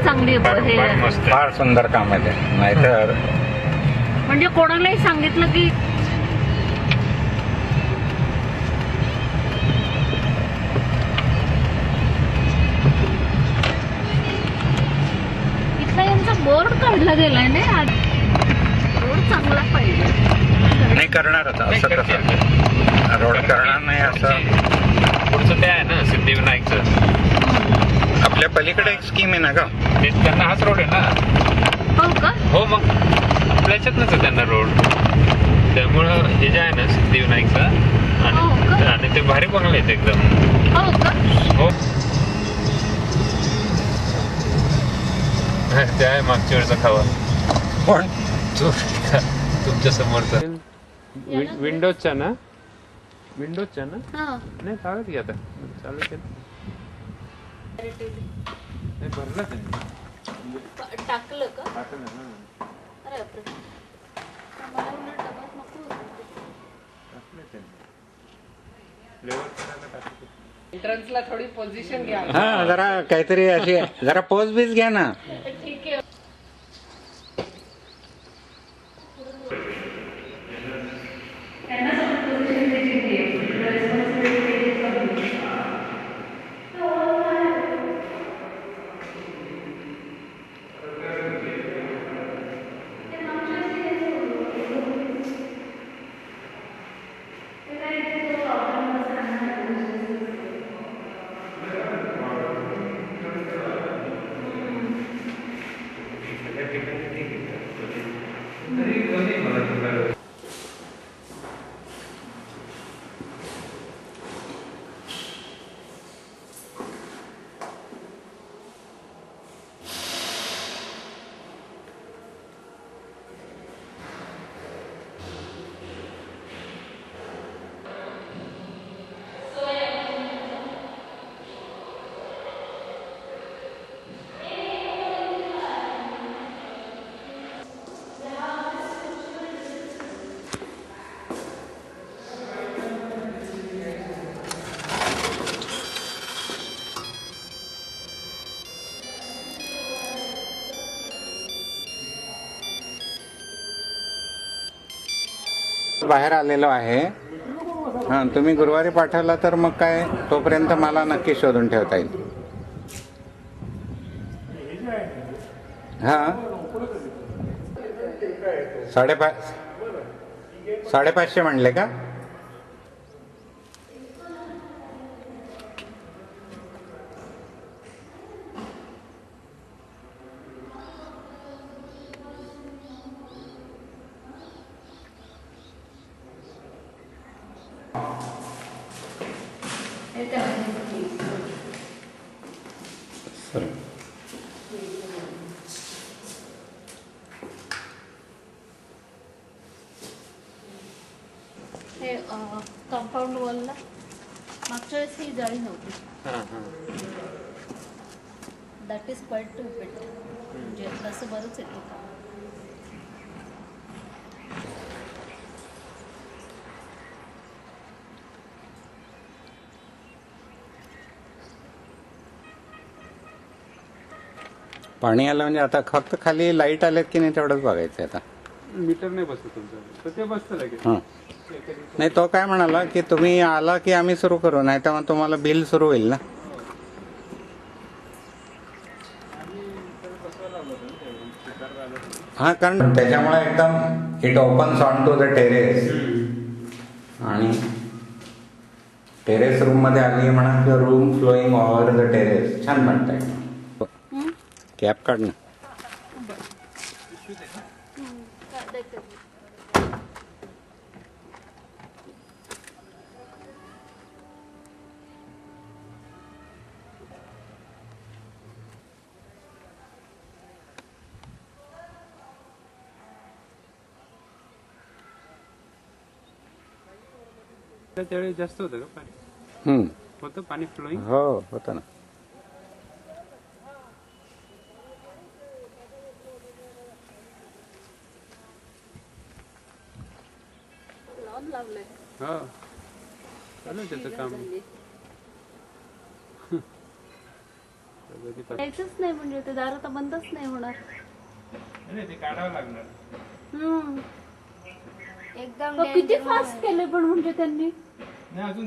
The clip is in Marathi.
चांगली हे फार सुंदर काम आहे ते. नाहीतर म्हणजे कोणालाही सांगितलं की इथला यांचा बोर्ड काढला गेलाय ना. रोड चांगला पाहिजे. नाही करणार आता असं कसं रोड करणार नाही असं. पुढचं ते आहे ना सिद्धिविनायकचं. आपल्या पलीकडे एक स्कीम आहे ना का त्यांना हाच रोड आहे ना. हो का? हो मग आपल्याच्यातनच आहे त्यांना रोड. त्यामुळं हे जे आहे ना सिद्धिविनायकचं आणि ते भारी बंगले आहेत एकदम. हो का? हो ते आहे मागच्या वेळचा खावा. पण तुमच्या समोरचा विंडोजच्या ना. विंडोजच्या ना. नाही चालत की आता चालू केलं भरलं त्यांनी. टाकलं का? टाकलं ना. अरे बापरे. मला उलट डबाच नको होतं. टाकलं त्यांनी. फ्लेवर करायला टाकलं. एंट्रन्सला थोडी पोझिशन घ्या. हा जरा काहीतरी अशी जरा पोज बीज घ्या ना. ठीक आहे. बाहेर आलेलो आहे. हा तुम्ही गुरुवारी पाठवला तर मग काय तोपर्यंत मला नक्की शोधून ठेवता येईल. हा 550 म्हणले का? हे कंपाऊंड वॉलला मागच्या वेळेस ही जाळी नव्हती. That is quite two bit. म्हणजे असं बरंच येतो का. पाणी आलं म्हणजे आता फक्त खाली लाईट आलेत की नाही तेवढंच बघायचं आता. मीटर नाही बसत तुमचं तर ते बसतं लगेच. हां नाही तो काय म्हणाला की तुम्ही आला की आम्ही सुरू करू, नाही तर मग तुम्हाला बिल सुरू होईल ना. हा कारण त्याच्यामुळे एकदम it opens on to the terrace. आणि टेरेस रूम मध्ये आली म्हणा किंवा room flowing over the terrace छान म्हणताय. कॅप काढ ना. त्यावेळी जास्त होतं का पाणी? होतं पाणी फ्लोईंग? हो होतं ना. हो चालू त्याचं काम. यायचंच नाही म्हणजे ते दार आता बंदच नाही होणार. ते काढावं लागणार. हम्म. एकदम किती फास्ट केले पण म्हणजे त्यांनी. नाही अजून